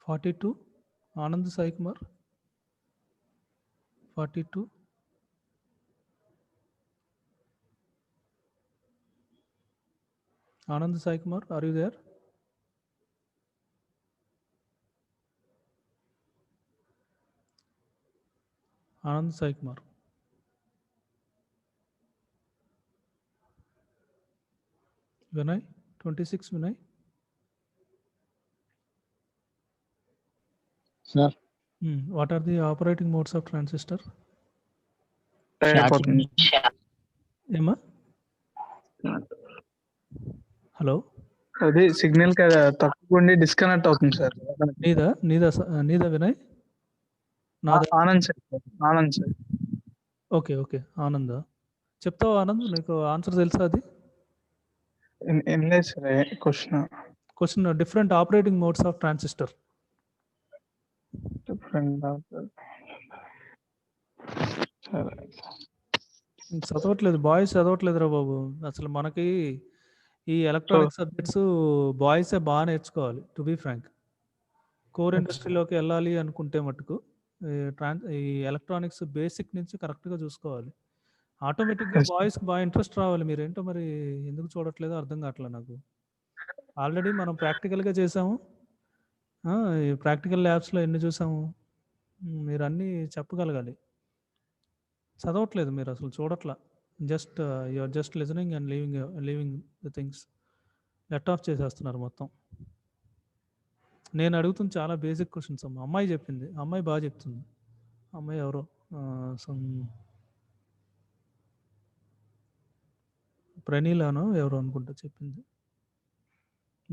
42. Anand Sai Kumar. 42. Anand Sai Kumar, are you there? Anand Sai Kumar. Vinay, 26 Vinay. Sir. What are the operating modes of transistor? Emma? Hello? అది signal కదా తక్కువ ఉండి disconnect అవుతుంది sir. నీదా Vinay? Anand sir. Okay okay Anand. చెప్తావా ఆనంద్, నీకు answer తెలుసా అది? ఏం లేదు sir. Question different operating modes of transistor. చదవట్లేదు బాయ్స్, చదవట్లేదురా బాబు. అసలు మనకి ఈ ఎలక్ట్రానిక్ సబ్జెక్ట్స్ బాయ్సే బాగా నేర్చుకోవాలి. టు బీ ఫ్రాంక్, కోర్ ఇండస్ట్రీలోకి వెళ్ళాలి అనుకుంటే మటుకు ఈ ఎలక్ట్రానిక్స్ బేసిక్ నుంచి కరెక్ట్గా చూసుకోవాలి. ఆటోమేటిక్గా బాయ్స్కి బాగా ఇంట్రెస్ట్ రావాలి. మీరేంటో మరి ఎందుకు చూడట్లేదో అర్థం కావట్లేదు నాకు. ఆల్రెడీ మనం ప్రాక్టికల్గా చేసాము, ప్రాక్టికల్ ల్యాబ్స్లో ఎన్ని చూసాము. మీరు అన్నీ చెప్పగలగాలి. చదవట్లేదు మీరు, అసలు చూడట్లా. Just you are just listening and leaving the things. Let off చేసేస్తున్నారు మొత్తం. నేను అడుగుతుంది చాలా బేసిక్ క్వశ్చన్స్ అమ్మ. అమ్మాయి చెప్పింది, అమ్మాయి బాగా చెప్తుంది. అమ్మాయి ఎవరో ప్రణీలానో ఎవరో అనుకుంటా చెప్పింది,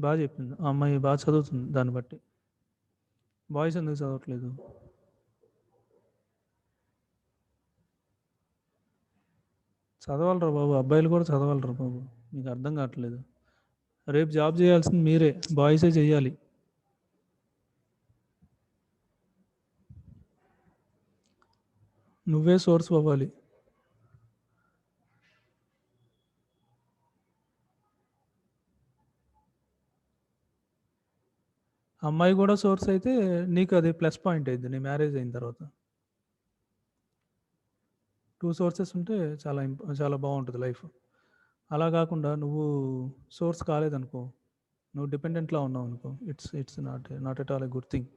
బాగా చెప్పింది. ఆ అమ్మాయి బాగా చదువుతుంది. దాన్ని బట్టి బాయ్స్ ఎందుకు చదవట్లేదు? చదవాలరా బాబు, అబ్బాయిలు కూడా చదవాలరా బాబు. మీకు అర్థం కావట్లేదు. రేపు జాబ్ చేయాల్సింది మీరే, బాయ్సే చేయాలి. నువ్వే సోర్స్ అవ్వాలి. అమ్మాయి కూడా సోర్స్ అయితే నీకు అది ప్లస్ పాయింట్ అయింది నీ మ్యారేజ్ అయిన తర్వాత. 2 సోర్సెస్ ఉంటే చాలా బాగుంటుంది లైఫ్. అలా కాకుండా నువ్వు సోర్స్ కాలేదనుకో, నువ్వు డిపెండెంట్లా ఉన్నావు అనుకో, it's not at all a good thing.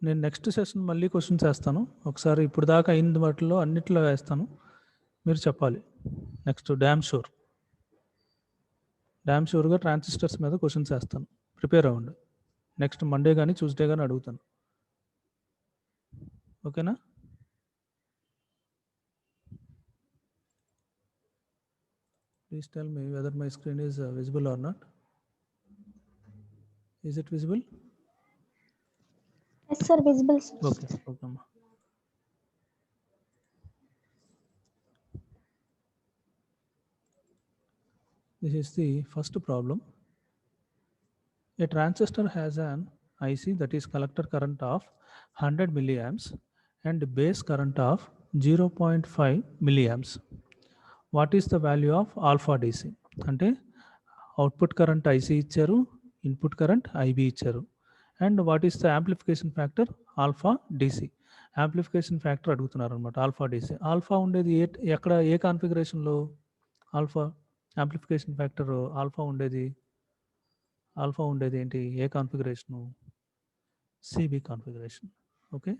నేను నెక్స్ట్ సెషన్ మళ్ళీ క్వశ్చన్స్ వేస్తాను. ఒకసారి ఇప్పుడు దాకా అయిన వాటిలో అన్నిట్లో వేస్తాను, మీరు చెప్పాలి. నెక్స్ట్ డ్యామ్ షూర్గా ట్రాన్సిస్టర్స్ మీద క్వశ్చన్స్ వేస్తాను. ప్రిపేర్ అవ్వండి. నెక్స్ట్ మండే కానీ ట్యూస్డే కానీ అడుగుతాను. ఓకేనా? Please tell me whether my screen is visible or not. Is it visible? Yes sir, visible sir. Okay. This is the first problem. A transistor has an IC that is collector current of 100 milliamps and base current of 0.5 milliamps. What is the value of alpha DC? అంటే output current IC ఇచ్చారు, input current IB ఇచ్చారు. And what is the amplification factor alpha DC? Amplification factor అడుగుతున్నారు అనమాట. Alpha DC. Alpha ఉండేది ఎక్కడ, ఏ కాన్ఫిగరేషన్లో? Alpha amplification factor alpha ఉండేది ఏంటి, ఏ కాన్ఫిగరేషను? CB configuration. ఓకే,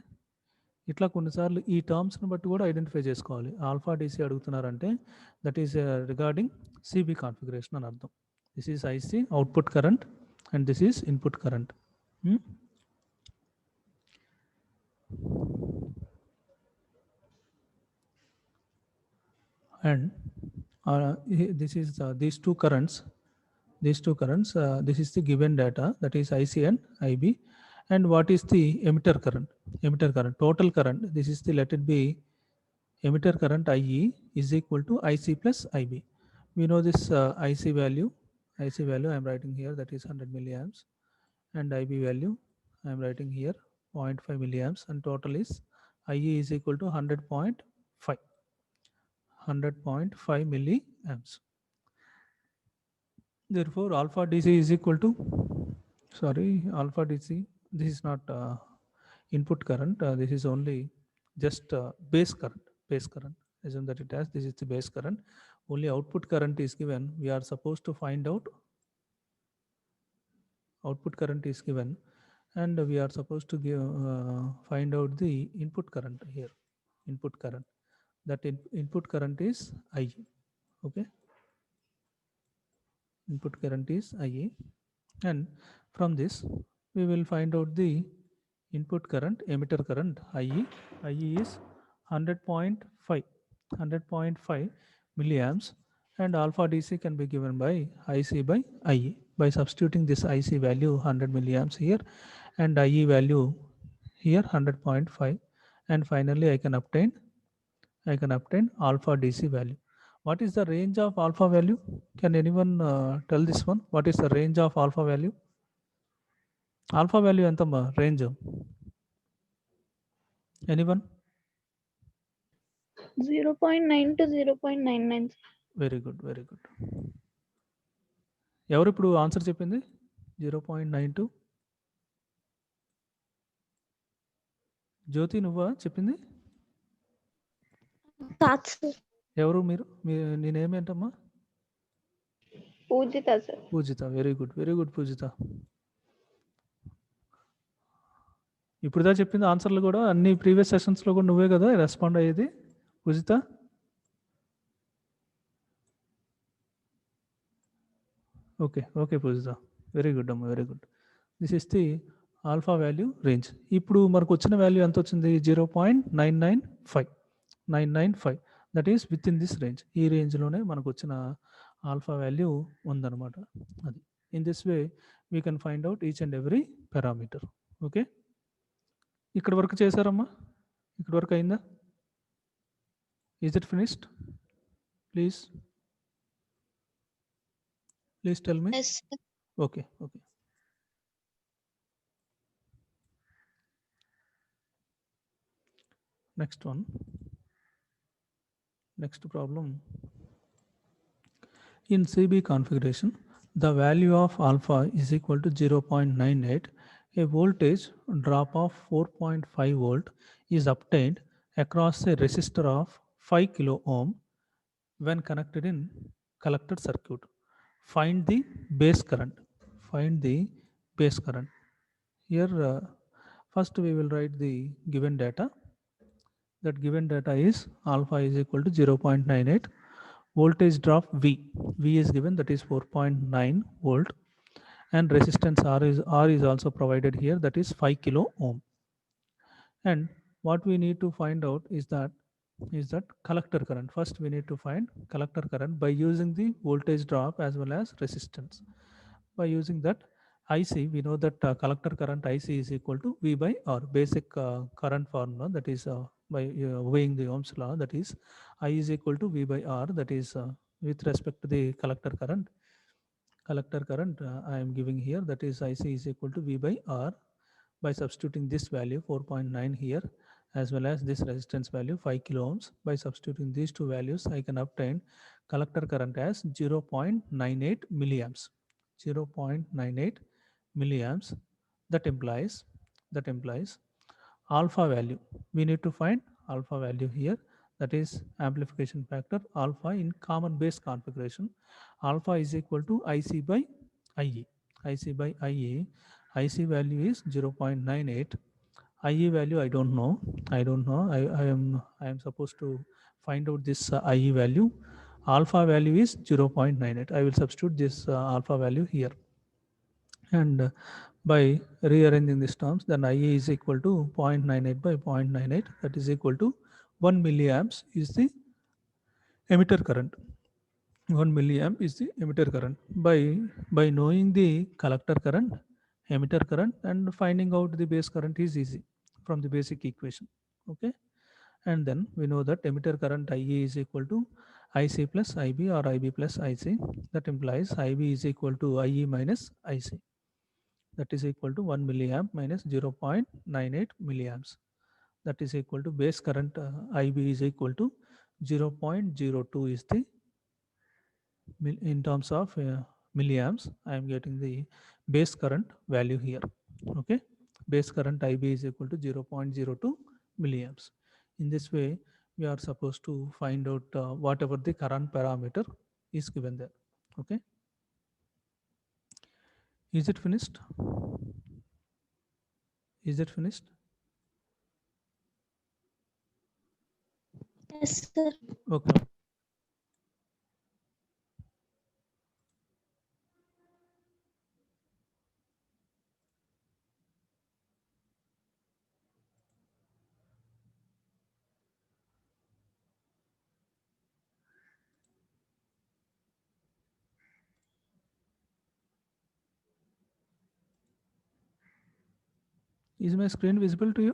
ఇట్లా కొన్నిసార్లు ఈ టర్మ్స్ని బట్టి కూడా ఐడెంటిఫై చేసుకోవాలి. ఆల్ఫా DC అడుగుతున్నారంటే that is regarding CB configuration అని అర్థం. This is IC output current and this is input current. And this is these two currents, this is the given data, that is IC and IB. And what is the emitter current? Total current, this is the, let it be, emitter current IE is equal to IC plus IB. We know this IC value I am writing here, that is 100 milliamps, and IB value I am writing here 0.5 milliamps, and total is IE is equal to 100.5 milliamps. Therefore, alpha DC is equal to, sorry, alpha DC, this is not input current, this is only just base current, base current. Assume that it has, this is the base current. Only output current is given. We are supposed to find out output current is given, and we are supposed to give find out the input current here. Input current. That input current is IE. Okay. Input current is IE, and from this we will find out the input current, emitter current IE. IE is 100.5 milliamps, and alpha DC can be given by IC by IE. By substituting this IC value 100 milliamps here and IE value here 100.5, and finally I can obtain alpha DC value. What is the range of alpha value? Can anyone tell this one? What is the range of alpha value? Alpha value entama range? Anyone? 0.9 to 0.99. Very good, very good. ఎవరు ఇప్పుడు answer చెప్పింది? 0.92. జ్యోతి, నువ్వా చెప్పింది? కాదు sir, ఎవరు మీరు? నేనేమేంటమ్మా? పూజిత sir. పూజిత. Very good, very good పూజిత. ఇప్పుడుదా చెప్పింది ఆన్సర్లు కూడా అన్ని ప్రీవియస్ సెషన్స్లో కూడా నువ్వే కదా రెస్పాండ్ అయ్యేది పూజిత? ఓకే, ఓకే పూజిత, వెరీ గుడ్ అమ్మా, very good. This is the alpha value range. ఇప్పుడు మనకు వచ్చిన వాల్యూ ఎంత వచ్చింది? 0.995. That is with in this range. ఈ రేంజ్లోనే మనకు వచ్చిన ఆల్ఫా వాల్యూ ఉందన్నమాట. అది in this way we can find out each and every parameter. Okay, ఇక్కడ వరకు చేశారమ్మా? ఇక్కడ వరకు అయిందా? Is it finished? Please tell me. Okay, okay. Next one. Next problem. In CB configuration, the value of alpha is equal to 0.98. A voltage drop of 4.5 volt is obtained across a resistor of 5 kilo ohm when connected in collector circuit. Find the base current. Find the base current. Here, first we will write the given data. That given data is alpha is equal to 0.98. Voltage drop V is given, that is 4.9 volt, and resistance R is also provided here, that is 5 kilo ohm. And what we need to find out is that collector current. First we need to find collector current by using the voltage drop as well as resistance. By using that IC, we know that collector current IC is equal to V by R, basic current formula, that is by obeying the Ohm's law, that is I is equal to V by R, that is with respect to the collector current. Collector current I am giving here, that is IC is equal to V by R. By substituting this value 4.9 here as well as this resistance value 5 kilo ohms, by substituting these two values I can obtain collector current as 0.98 milliamps. 0.98 milliamps. That implies alpha value. We need to find alpha value here, that is amplification factor alpha in common base configuration. Alpha is equal to IC by IE. IC by IE. IC value is 0.98. IE value I don't know. I am supposed to find out this IE value. Alpha value is 0.98. I will substitute this alpha value here, and by rearranging these terms, then IE is equal to 0.98 by 0.98, that is equal to 1 milliamps is the emitter current. 1 milliamp is the emitter current. By knowing the collector current, emitter current, and finding out the base current is easy from the basic equation. Okay, and then we know that emitter current IE is equal to IC plus IB or IB plus IC. That implies IB is equal to IE minus IC. that is equal to 1 milliamp minus 0.98 milliamps. That is equal to base current IB is equal to 0.02 is the in terms of milliamps. I am getting the base current value here. Okay, base current IB is equal to 0.02 milliamps. In this way, we are supposed to find out whatever the current parameter is given there. Okay, is it finished? Is it finished? Yes, sir. Okay. Is my screen visible to you?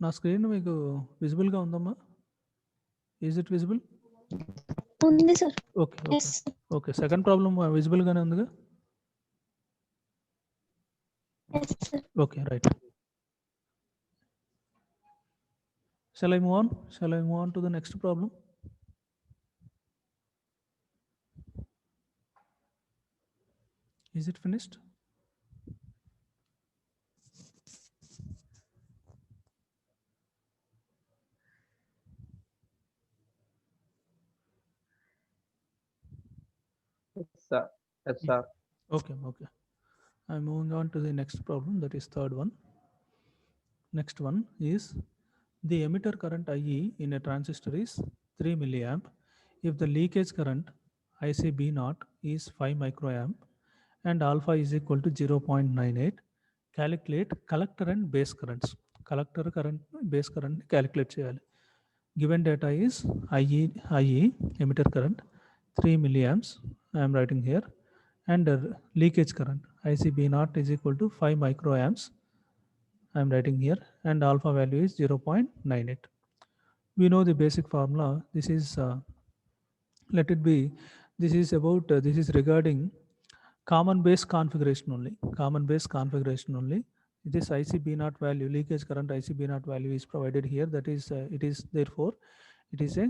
నా screen మీకు విజిబుల్గా ఉందమ్మా? Is it visible? ఉంది sir. Okay okay yes. Okay. Second problem విజిబుల్గానే ఉందిగా? Yes sir. Okay, right. Shall I move on? Shall I move on to the next problem? Is it finished? Sir. Yes, sir. Okay, okay. I'm moving on to the next problem, that is third one. Next one is the emitter current IE in a transistor is 3 milliamp. If the leakage current ICB naught is 5 microamp and alpha is equal to 0.98, calculate collector and base currents. Collector current, base current calculate చేయాలి. Given data is IE emitter current 3 milliamps, I am writing here, and leakage current ICB naught is equal to 5 microamps, I am writing here, and alpha value is 0.98. We know the basic formula. This is let it be, this is about this is regarding common base configuration only. Common base configuration only. This ICB naught value, leakage current ICB naught value is provided here. That is it is therefore it is a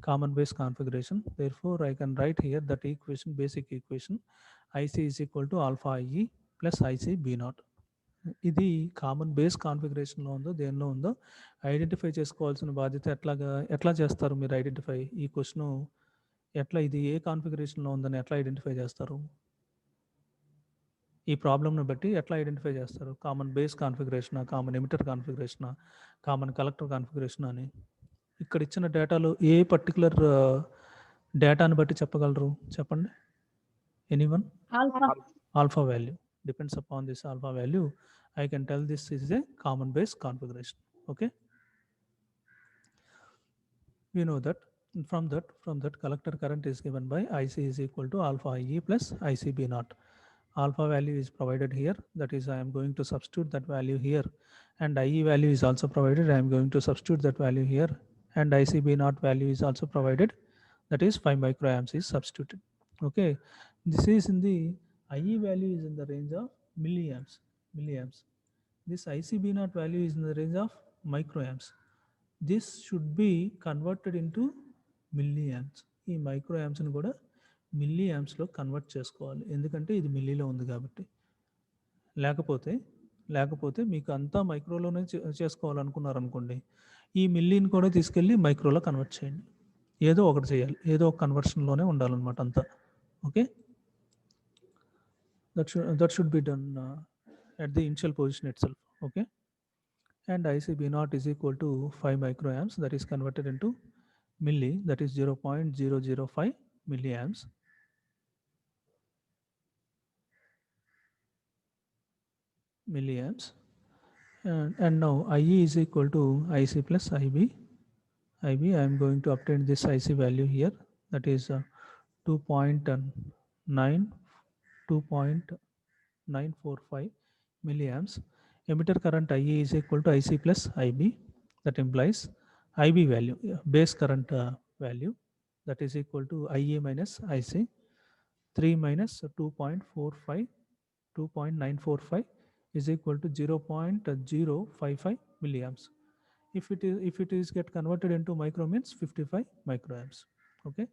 common base configuration. Therefore I can write here that equation, basic equation, IC is equal to alpha IE plus IC B naught. ఇది common base కాన్ఫిగరేషన్లో ఉందో దేనిలో ఉందో identify చేసుకోవాల్సిన బాధ్యత ఎట్లా చేస్తారు మీరు identify ఈ క్వశ్చన్ ఎట్లా ఇది ఏ కాన్ఫిగరేషన్లో ఉందని ఎట్లా ఐడెంటిఫై చేస్తారు ఈ ప్రాబ్లమ్ను బట్టి ఎట్లా ఐడెంటిఫై చేస్తారు కామన్ బేస్ కాన్ఫిగరేషనా కామన్ ఎమిటర్ కాన్ఫిగరేషనా కామన్ కలెక్టర్ కాన్ఫిగరేషన్ అని ఇక్కడ ఇచ్చిన డేటాలో ఏ పర్టికులర్ డేటాను బట్టి చెప్పగలరు చెప్పండి anyone alpha value depends upon this alpha value I can tell this is a common base configuration. Okay, we know that from that collector current is given by IC is equal to alpha IE plus ICB naught. Alpha value is provided here, that is I am going to substitute that value here, and IE value is also provided, I am going to substitute that value here, and ICB naught value is also provided, that is 5 microamps is substituted. Okay, this is in the IE value is in the range of milliamps. This ICB naught value is in the range of microamps. This should be converted into milliamps. ఈ మైక్రోయాంప్స్ని కూడా milli యాంప్స్లో convert చేసుకోవాలి, ఎందుకంటే ఇది మిల్లీలో ఉంది కాబట్టి. లేకపోతే మీకు అంతా మైక్రోలోనే చేసుకోవాలనుకున్నారనుకోండి, ఈ మిల్లీని కూడా తీసుకెళ్ళి మైక్రోలో కన్వర్ట్ చేయండి. ఏదో ఒకటి చేయాలి, ఏదో ఒక కన్వర్షన్లోనే ఉండాలన్నమాట అంతా. Okay, that should be done at the initial position itself. Okay, and ICB naught is equal to 5 microamps, that is converted into milli, that is 0.005 milliamps. And now IE is equal to IC plus IB. I am going to obtain this IC value here, that is 2.945 milliamps. Emitter current IE is equal to IC plus IB. that implies IB value, base current value, that is equal to IA minus IC. 3 minus 2.45, 2.945 is equal to 0.055 milliamps. If it is get converted into micro means 55 microamps. Okay,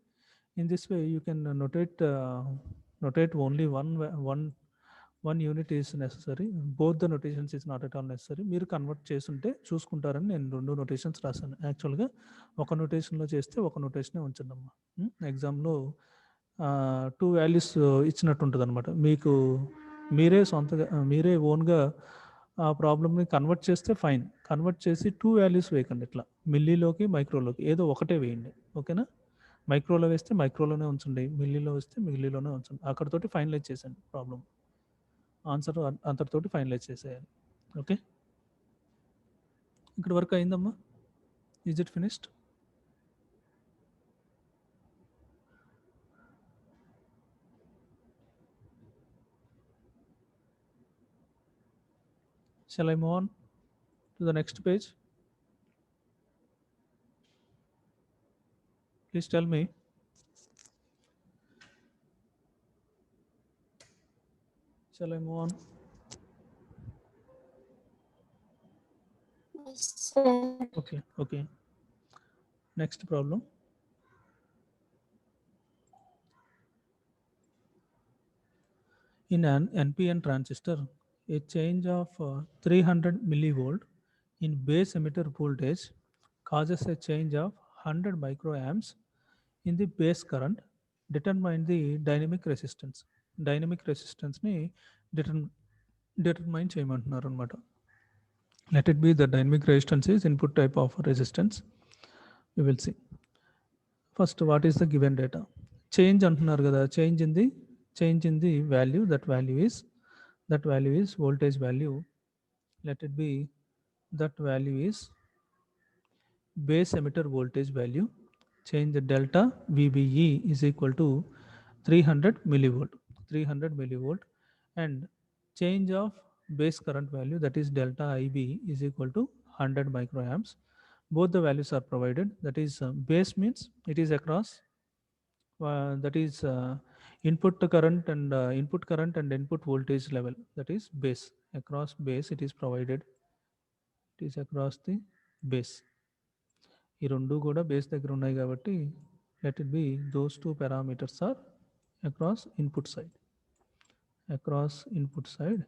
in this way you can notate only one unit is necessary. Both the notations is not at all necessary. మీరు convert చేస్తుంటే చూసుకుంటారని నేను రెండు notations రాశాను. యాక్చువల్గా ఒక నోటేషన్లో చేస్తే ఒక నోటేషనే ఉంచండమ్మా. ఎగ్జామ్లో 2 వాల్యూస్ ఇచ్చినట్టు ఉంటుంది అనమాట. మీకు మీరే ఓన్గా ఆ ప్రాబ్లమ్ని కన్వర్ట్ చేస్తే ఫైన్. కన్వర్ట్ చేసి 2 వాల్యూస్ వేయకండి, ఇట్లా మిల్లీలోకి మైక్రోలోకి ఏదో ఒకటే వేయండి. ఓకేనా? మైక్రోలో వేస్తే మైక్రోలోనే ఉంచండి, మిల్లీలో వేస్తే మిల్లీలోనే ఉంచండి. అక్కడతోటి ఫైనలైజ్ చేసండి ప్రాబ్లం. ఆన్సర్ అంతటితోటి ఫైనలైజ్ చేసేయాలి. ఓకే, ఇక్కడ వరకు అయిందమ్మా. Is it finished? Shall I move on to the next page? Please tell me. Shall I move on? Yes, sir. Okay. Next problem. In an NPN transistor, a change of 300 millivolt in base emitter voltage causes a change of 100 microamps in the base current. Determine the dynamic resistance. Dynamic resistance ni determine చేయమంటున్నారు అన్నమాట. Let it be the dynamic resistance is input type of resistance. We will see. First, what is the given data? Change అంటున్నారు కదా, change in the value. That value is voltage value. Let it be that value is base emitter voltage value. Change the delta VBE is equal to 300 millivolt, and change of base current value, that is delta IB, is equal to 100 microamps. Both the values are provided. That is base means it is across that is input current and input voltage level, that is base. Across base it is provided, it is across the base. ఈ రెండు కూడా base దగ్గర ఉన్నాయి కాబట్టి let it be those two parameters are across input side. Across input side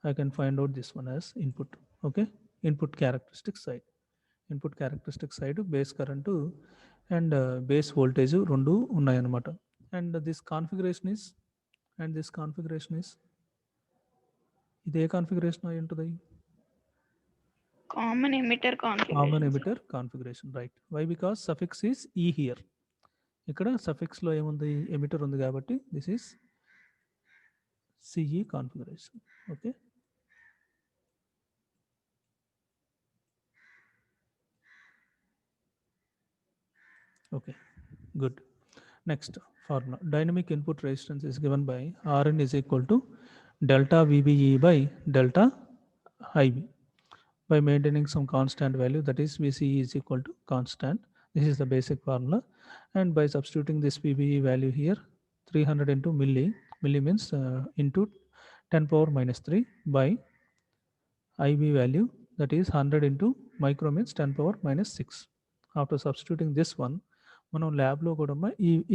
I can find out this one as input. Okay, input characteristic side base current and base voltage రెండు ఉన్నాయి అన్నమాట. And this configuration is ఇదే configuration అయి ఉంటుంది. Common emitter configuration. Right. Why? Because suffix is E here. ఇక్కడ suffix లో ఏముంది, emitter ఉంది కాబట్టి this is CE configuration. Okay. Okay, good. Next formula. Dynamic input resistance is given by Rn is equal to delta VBE by delta IB. By maintaining some constant value, that is VCE is equal to constant. This is the basic formula. And by substituting this VBE value here, 300 into milli means into 10 power minus 3 by IB value, that is 100 into micro means 10 power minus 6. After substituting this one, మనం ల్యాబ్లో కూడా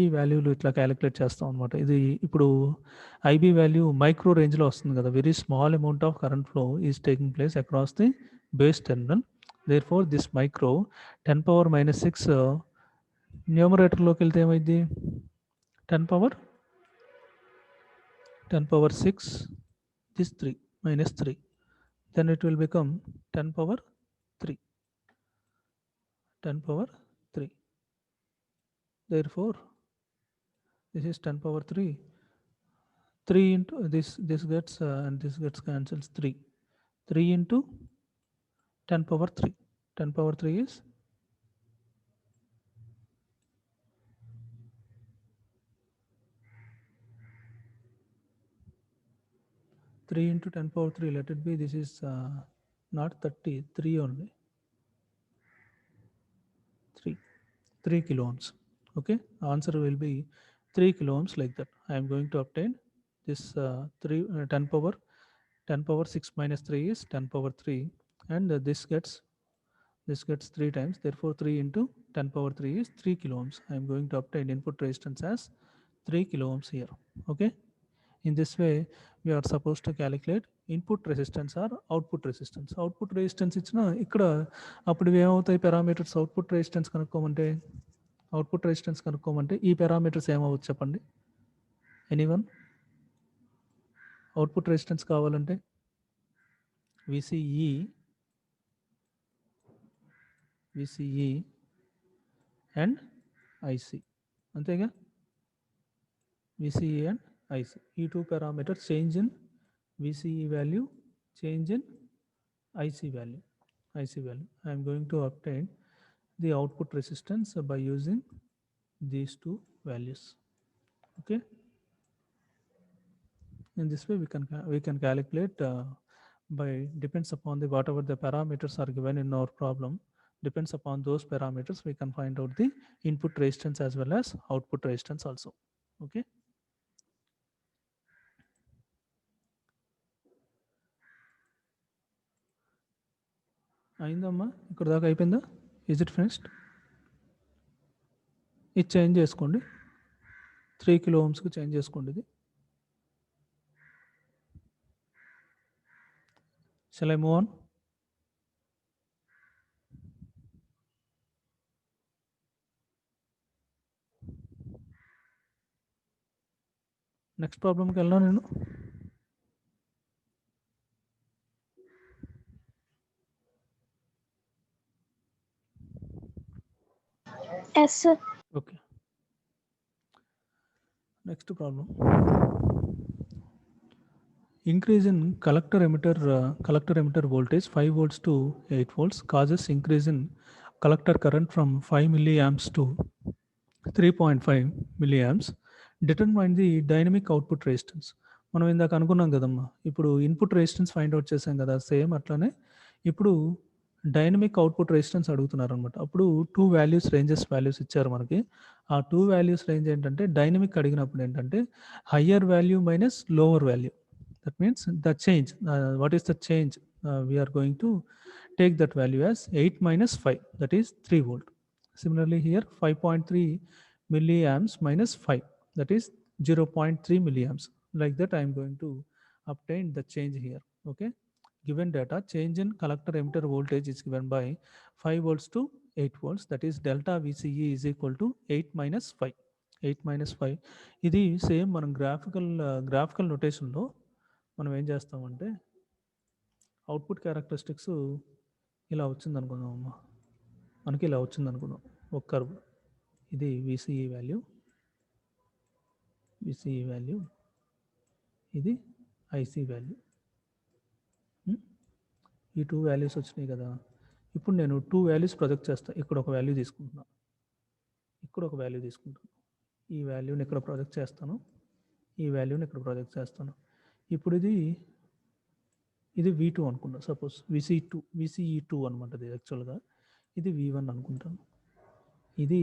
ఈ వాల్యూలు ఇట్లా calculate చేస్తాం అనమాట. ఇది ఇప్పుడు IB value micro రేంజ్లో వస్తుంది కదా. Very small amount of current flow is taking place across the base terminal. Therefore this micro 10 power minus 6 న్యూమరేటర్లోకి వెళ్తే ఏమైంది, 10 power 6 this 3 minus 3, then it will become 10 power 3. Therefore this is 10 power 3. 3 into this gets and this gets cancels. 3 into 10 power 3. 10 power 3 is 3 into 10 power 3. Let it be, this is not 30, 3 only. 3 kilo ohms. Okay, answer will be 3 kilo ohms like that. I am going to obtain this 10 power 6 minus 3 is 10 power 3, and this gets 3 times, therefore 3 into 10 power 3 is 3 kilo ohms. I am going to obtain input resistance as 3 kilo ohms here. Okay, in this way we are supposed to calculate input resistance or output resistance. Output resistance ఇచ్చిన ఇక్కడ అప్పుడు ఏమవుతాయి parameters? Output resistance కనుక్కోమంటే ఈ parameters ఏమవచ్చు చెప్పండి? Anyone? Output resistance కావాలంటే VCE and IC, అంతేగా? VCE and IC, ఈ two parameters, change in VCE value, change in IC value. I am going to obtain the output resistance by using these two values. Okay, in this way we can calculate by depends upon the whatever the parameters are given in our problem, depends upon those parameters we can find out the input resistance as well as output resistance also. Okay, అయిందమ్మా? ఇక్కడ దాకా అయిపోయిందా? Is it finished? ఇది change చేసుకోండి, 3 kilo ohmsకి change చేసుకోండి. ఇది shall I move on? Next ప్రాబ్లంకి వెళ్ళినా నేను. Yes, sir. Okay. Next problem. Increase in collector emitter voltage 5 volts to 8 volts causes increase in collector current from 5 milliamps to 3.5 milliamps. Determine the dynamic output resistance. మనం ఇందాక అనుకున్నాం కదమ్మా, ఇప్పుడు input resistance find out చేసాం కదా, same అట్లానే ఇప్పుడు dynamic output resistance అడుగుతున్నారు అనమాట. అప్పుడు 2 వాల్యూస్ ఇచ్చారు మనకి. ఆ 2 వాల్యూస్ రేంజ్ ఏంటంటే, డైనమిక్ అడిగినప్పుడు ఏంటంటే higher value minus lower value. That means the change, what is the change? We are going to take that value as 8 minus 5, that is 3 volt. Similarly here 5.3 milliamps minus 5, that is 0.3 milliamps. Like that I am going to obtain the change here. Okay, given data, change in collector emitter voltage is given by 5 volts to 8 volts, that is delta VCE is equal to 8 minus 5. 8 minus 5 ఇది same మనం graphical నొటేషన్లో మనం ఏం చేస్తామంటే, output characteristics ఇలా వచ్చింది అనుకుందాం అమ్మా, మనకి ఇలా వచ్చింది అనుకుందాం ఒక కర్వ్. ఇది VCE వాల్యూ, ఇది IC వాల్యూ. ఈ 2 వాల్యూస్ వచ్చినాయి కదా. ఇప్పుడు నేను 2 వాల్యూస్ ప్రొజెక్ట్ చేస్తాను. ఇక్కడ ఒక వాల్యూ తీసుకుంటున్నాను, ఈ వాల్యూని ఇక్కడ ప్రొజెక్ట్ చేస్తాను, ఈ వాల్యూని ఇక్కడ ప్రొజెక్ట్ చేస్తాను. ఇప్పుడు ఇది V2 అనుకుంటా, సపోజ్ VCE2 అనమాట. ఇది యాక్చువల్గా ఇది V1 అనుకుంటాను, ఇది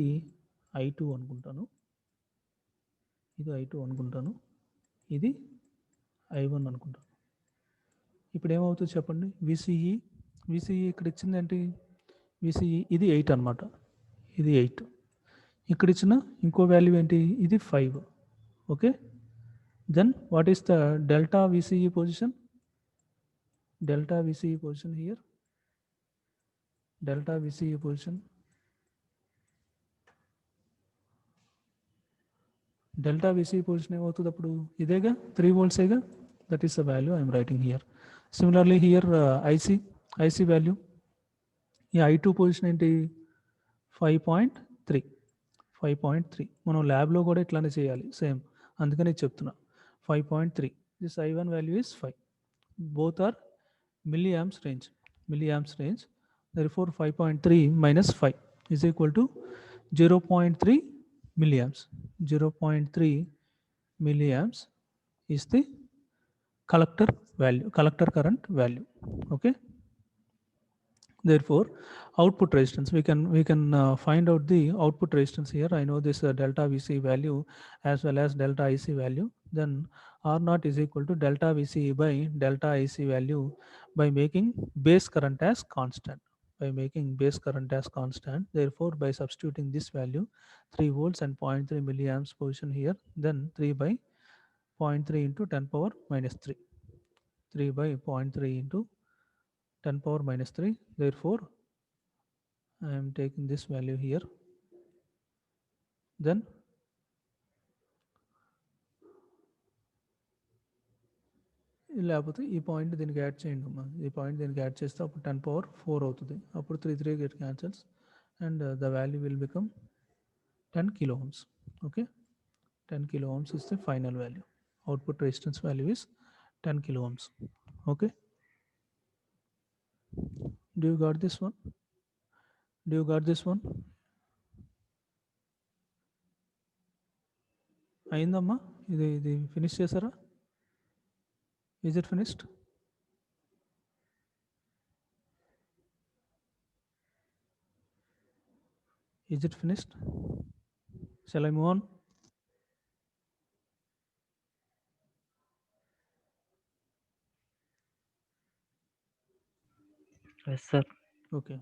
I2 అనుకుంటాను, ఇది I1 అనుకుంటాను. ఇప్పుడు ఏమవుతుంది చెప్పండి? VCE ఇక్కడ ఇచ్చింది ఏంటి? VCE ఇది 8 అనమాట, ఇది 8. ఇక్కడ ఇచ్చిన ఇంకో వాల్యూ ఏంటి? ఇది 5. Okay, then what is the delta VCE position? Delta VCE position here, delta VCE position, ఏమవుతుంది అప్పుడు? ఇదేగా 3 volts ఏగా, that is the value I am writing here. Similarly here IC value, ఈ I2 పొజిషన్ ఏంటి? 5.3. మనం ల్యాబ్లో కూడా ఇట్లానే చేయాలి సేమ్, అందుకని చెప్తున్నా 5.3. This I1 value is 5. both are milliamps range. Therefore 5.3 minus 5 is equal to 0.3 milliamps. 0.3 milliamps is the collector current value. Okay, Therefore, output resistance, we can find out the output resistance here. I know this delta VC value as well as delta IC value. Then R naught is equal to delta VC by delta IC value by making base current as constant. By making base current as constant, therefore, by substituting this value 3 volts and 0.3 milliamps position here, then 3 by 0.3 into 10 power minus 3. 3 by 0.3 into 10 power minus 3. Therefore, I am taking this value here. Then లేకపోతే ఈ point దీనికి add చేయండి అమ్మా. ఈ point దీనికి add చేస్తే అప్పుడు 10 power 4 అవుతుంది. అప్పుడు 3 get cancels and the value will become 10 kilo ohms. Okay, 10 kilo ohms is the final value. Output resistance value is 10 kilo ohms. Okay, do you got this one? Do you got this one? అయిందమ్మా, ఇది finish చేశారా? Is it finished? Is it finished? Shall I move on? Yes, sir. Okay.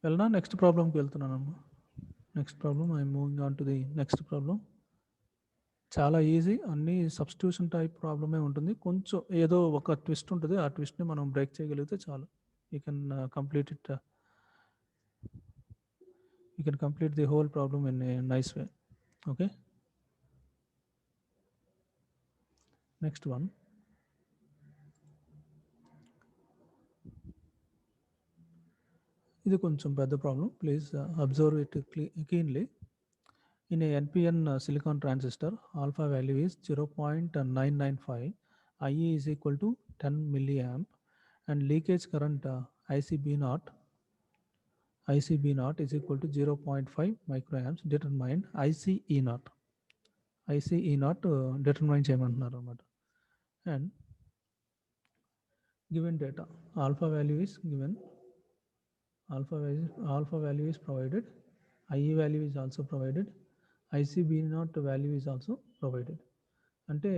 వెళ్ళనా next ప్రాబ్లంకి వెళ్తున్నానమ్మా. Next problem I'm moving on to the next problem. చాలా easy, అన్ని substitution type ప్రాబ్లమే ఉంటుంది. కొంచెం ఏదో ఒక ట్విస్ట్ ఉంటుంది, ఆ ట్విస్ట్ని మనం బ్రేక్ చేయగలిగితే చాలు. You can complete it, you can complete the whole problem in a nice way. Okay, next one. ఇది కొంచెం పెద్ద problem, please observe it keenly. In a NPN silicon transistor, alpha value is 0.995, IE is equal to 10 milliamp, and leakage current ICB naught is equal to 0.5 microamps. Determine ICE naught. ICE naught determine చేయమంటున్నారు అన్నమాట. And given data, alpha value is given, alpha value is provided, IE value is also provided, ICB naught value is also provided. అంటే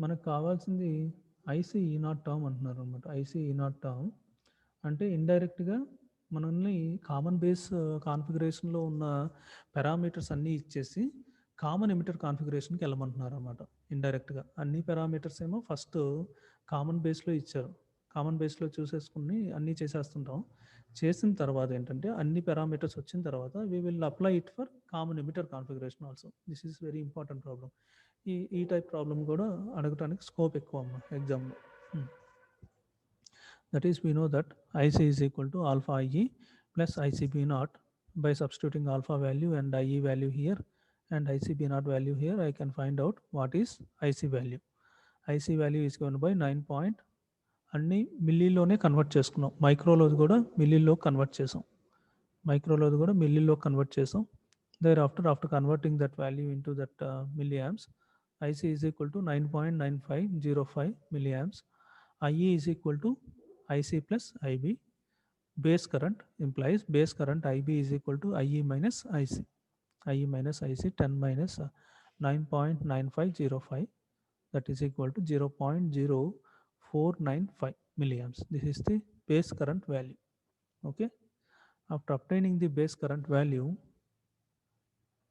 మనకు కావాల్సింది IC ఈ not term అంటున్నారు అనమాట. IC ఈ not term అంటే ఇండైరెక్ట్గా మనల్ని కామన్ బేస్ కాన్ఫిగరేషన్లో ఉన్న పారామీటర్స్ అన్నీ ఇచ్చేసి కామన్ ఎమిటర్ కాన్ఫిగరేషన్కి వెళ్ళమంటున్నారు అనమాట. ఇండైరెక్ట్గా అన్ని పారామీటర్స్ ఏమో ఫస్ట్ కామన్ బేస్లో ఇచ్చారు. కామన్ బేస్లో చూసేసుకుని అన్నీ చేసేస్తుంటాం. చేసిన తర్వాత ఏంటంటే అన్ని పారామీటర్స్ వచ్చిన తర్వాత we will apply it for common emitter configuration also. This is very important problem. ఈ టైప్ ప్రాబ్లం కూడా అడగటానికి స్కోప్ ఎక్కువ అమ్మ ఎగ్జామ్లో. That is we know that IC is equal to alpha IE plus ICB naught. By substituting alpha value and IE value here and ICB naught value here, I can find out what is IC value. IC value is given by 9. అన్ని మిల్లీలోనే convert చేసుకున్నాం. మైక్రోలో కూడా మిల్లీలో convert చేసాం. Thereafter converting that value into that milliamps, IC is equal to 9.9505 milliamps. IE is equal to IC plus IB. Base current implies base current IB is equal to IE minus IC. 10 minus 9.9505, that is equal to 0.0495 milliamps. This is the base current value. Okay, after obtaining the base current value,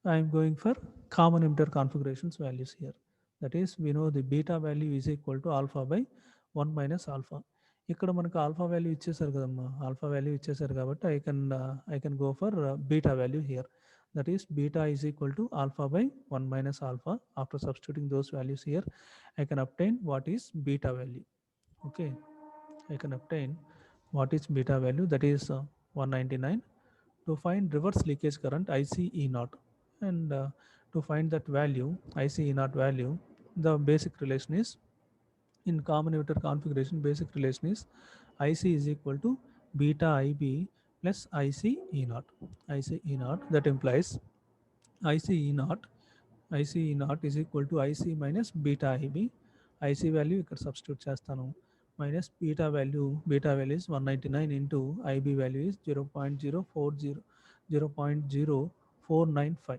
I am going for common emitter configurations values here. That is, we know the beta value is equal to alpha by 1 minus alpha. ఇక్కడ మనకు alpha value ఇచ్చేసారు కదమ్మా. Alpha value ఇచ్చేసారు కాబట్టి I can go for beta value here. That is, beta is equal to alpha by 1 minus alpha. After substituting those values here, I can obtain what is beta value. Okay, I can obtain what is beta value, that is 199. To find reverse leakage current ICE naught, and to find that value ICE naught value, the basic relation is, in common emitter configuration, basic relation is IC is equal to beta IB plus ICE naught. ICE naught, that implies ICE naught is equal to IC minus beta IB. IC value ఇక్కడ substitute చేస్తాను. minus beta value is 199 into IB value is 0.0495.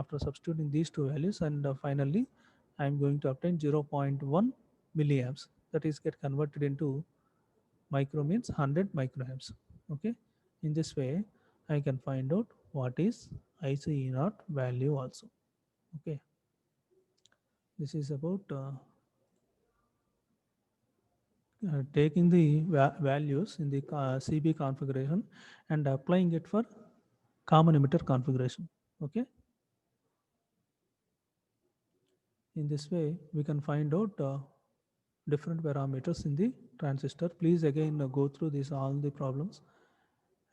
After substituting these two values, and finally I am going to obtain 0.1 milliamps, that is get converted into micro means 100 microamps. Okay, in this way I can find out what is IC0 value also. Okay, this is about taking the values in the CB configuration and applying it for common emitter configuration. Okay, in this way we can find out different parameters in the transistor. Please again go through these all the problems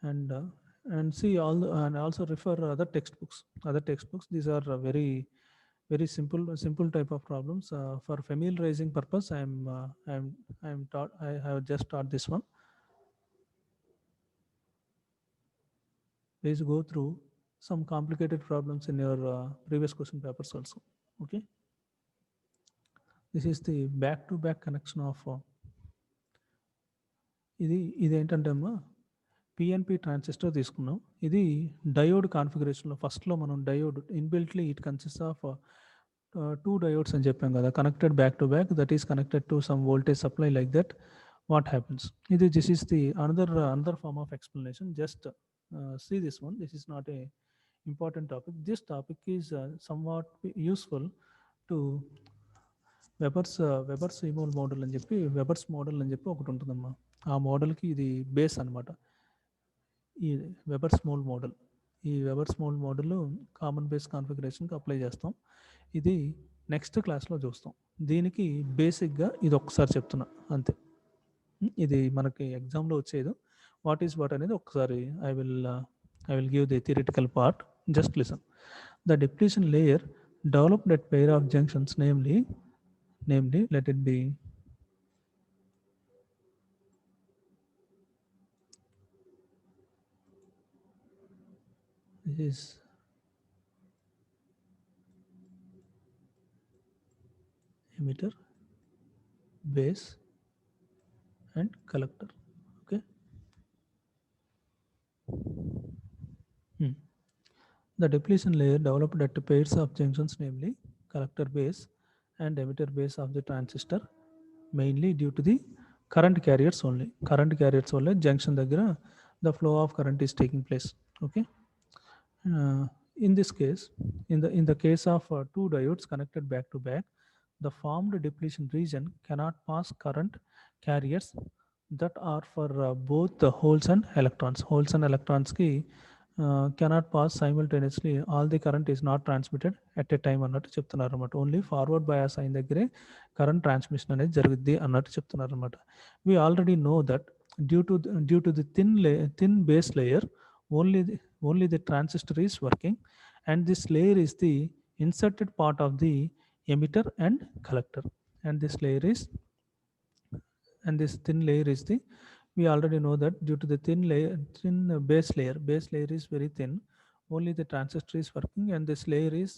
and see all and also refer other textbooks. These are very simple type of problems. For familiarizing purpose, I have just taught this one. Please go through some complicated problems in your previous question papers also. Okay, this is the back to back connection of ఇదేంటంటే అమ్మా PNP transistor తీసుకున్నాం. ఇది diode కాన్ఫిగరేషన్లో ఫస్ట్లో మనం diode inbuiltly it consist of two diodes అని చెప్పాం కదా, connected back to back, that is connected to some voltage supply like that. What happens, this is the another form of explanation. Just see this one. This is not a important topic. This topic is somewhat useful to Ebers Moll model అని చెప్పి webers model అని చెప్పి ఒకటి ఉంటుందమ్మా. ఆ మోడల్కి ఇది base అనమాట, ఈ వెబర్స్ మోల్ మోడల్. ఈ Ebers Moll model common base కాన్ఫిగరేషన్కి అప్లై చేస్తాం. ఇది నెక్స్ట్ క్లాస్లో చూస్తాం. దీనికి బేసిక్గా ఇది ఒక్కసారి చెప్తున్నా అంతే. ఇది మనకి ఎగ్జామ్లో వచ్చేది. వాట్ ఈస్ వాట్ అనేది ఒకసారి I will give the theoretical part. Just listen. The depletion layer developed at pair of junctions, namely let it be this is emitter, base and collector. Okay. The depletion layer developed at pairs of junctions, namely collector base and emitter base of the transistor, mainly due to the current carriers only. Junction daggara the flow of current is taking place. Okay. In this case, in the case of two diodes connected back to back, the formed depletion region cannot pass current carriers that are for both the holes and electrons ki cannot pass simultaneously. All the current is not transmitted at a time అన్నట్టు చెప్తున్నారు అన్నమాట. Only forward bias అయిన దగ్గరే current transmission అనేది జరుగుద్ది అన్నట్టు చెప్తున్నారు అనమాట. We already know that due to the thin base layer, only the transistor is working, and this layer is the inserted part of the emitter and collector, and this thin layer is the, we already know that due to the thin base layer is very thin, only the transistor is working, and this layer is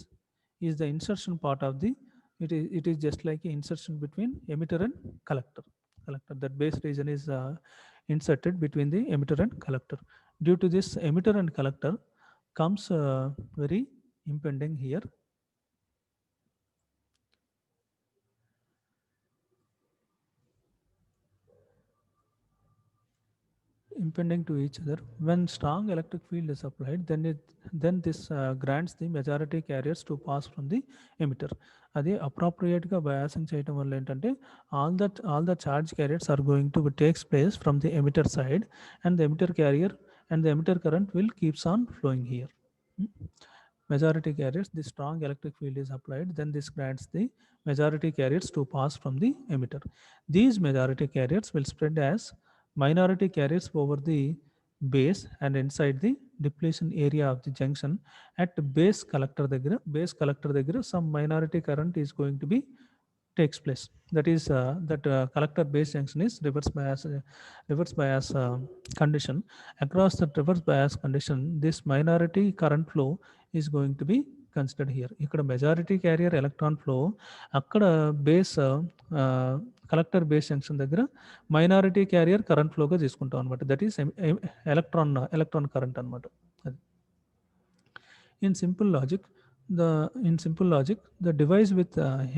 the insertion part of the, it is just like an insertion between emitter and collector. That base region is inserted between the emitter and collector. Due to this, emitter and collector comes very impending here. Impending to each other. When strong electric field is applied, then this grants the majority carriers to pass from the emitter. Adi appropriate ga biasing cheyadam valla entante all the charge carriers are going to takes place from the emitter side, and the emitter carrier and the emitter current will keeps on flowing here. Majority carriers, the strong electric field is applied, then this grants the majority carriers to pass from the emitter. These majority carriers will spread as minority carriers over the base and inside the depletion area of the junction. At base collector దగ్గర some minority current is going to be takes place. That is collector base junction is reverse bias condition. Across the reverse bias condition, this minority current flow is going to be considered here. ఇక్కడ majority carrier electron flow, అక్కడ base collector base junction దగ్గర minority carrier current ఫ్లోగా తీసుకుంటాం అనమాట. That is electron current అనమాట. అది in simple logic the device with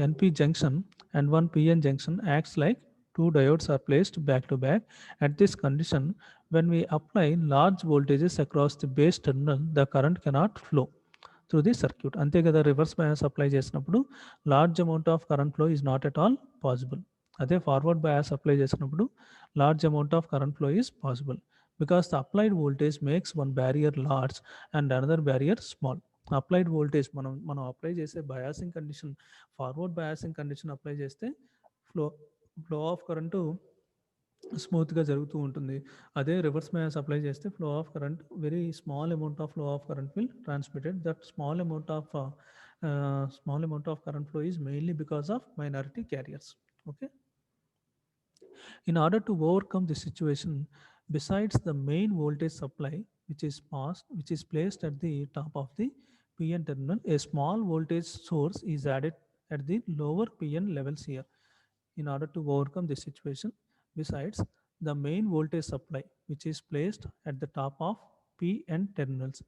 NP junction and one PN junction acts like two diodes are placed back to back. At this condition, when we apply large voltages across the base terminal, the current cannot flow through the circuit. అంతే కదా, reverse bias apply చేసినప్పుడు large amount of current flow is not at all possible. అదే forward bias apply చేసినప్పుడు large amount of current flow is possible because the applied voltage makes one barrier large and another barrier small. Applied voltage మనం apply చేసే biasing condition, forward biasing condition apply చేస్తే flow of current స్మూత్గా జరుగుతూ ఉంటుంది. అదే reverse bias apply చేస్తే flow of current, very small amount of flow of current will transmitted. That small amount of current flow is mainly because of minority carriers. Okay. In order to overcome this situation, besides the main voltage supply which is placed at the top of the PN terminal, a small voltage source is added at the lower PN levels here. In order to overcome this situation, besides the main voltage supply which is placed at the top of PN terminals,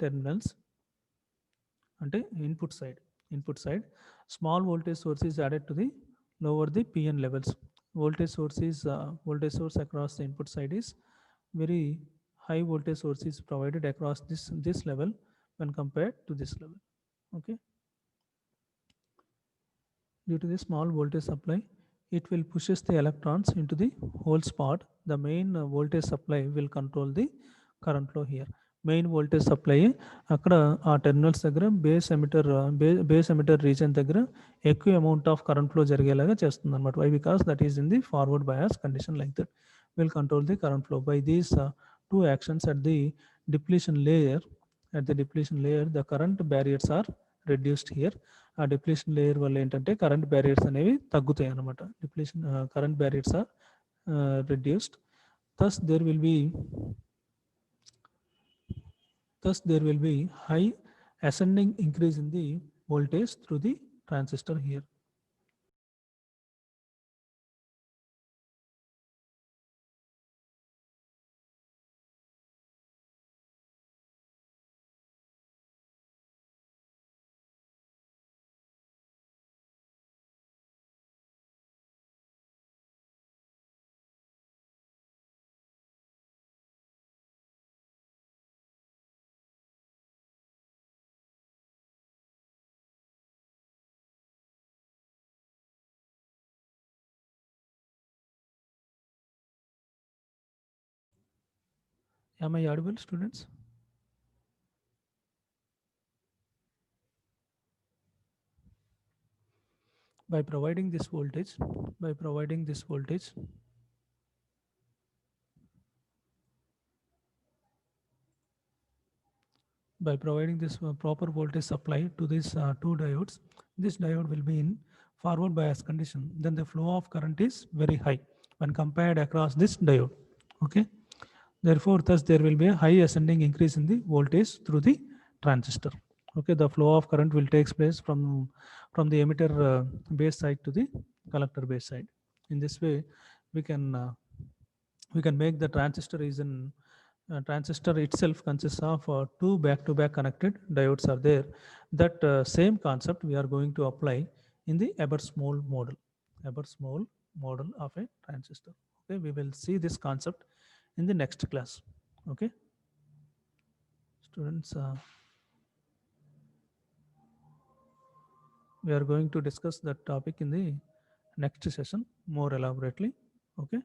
terminals, అంటే input side small voltage source is added to the lower the PN levels. Voltage source across the input side is very high. Voltage source is provided across this level when compared to this level. Okay. Due to the small voltage supply, it will pushes the electrons into the hole spot. The main voltage supply will control the current flow here. Main voltage supply అక్కడ ఆ terminals దగ్గర base emitter region దగ్గర ఎక్కువ amount of current flow జరిగేలాగా చేస్తుంది అనమాట. Why? Because that is in the forward bias condition. Like that will control the current flow by these two actions at the depletion layer. The current barriers are reduced here. ఆ depletion layer వల్ల ఏంటంటే current barriers అనేవి తగ్గుతాయి అనమాట. Current barriers are reduced. thus there will be high ascending increase in the voltage through the transistor here. Am I audible, students? By providing this voltage, proper voltage supply to these two diodes, this diode will be in forward bias condition. Then the flow of current is very high when compared across this diode. Okay. Therefore, thus there will be a high ascending increase in the voltage through the transistor. Okay, the flow of current will take place from the emitter base side to the collector base side. In this way, we can make the transistor transistor itself consists of two back-to-back connected diodes are there. That same concept we are going to apply in the Ebersmol model of a transistor. Okay, we will see this concept in the next class. Okay, students, we are going to discuss that topic in the next session more elaborately. Okay.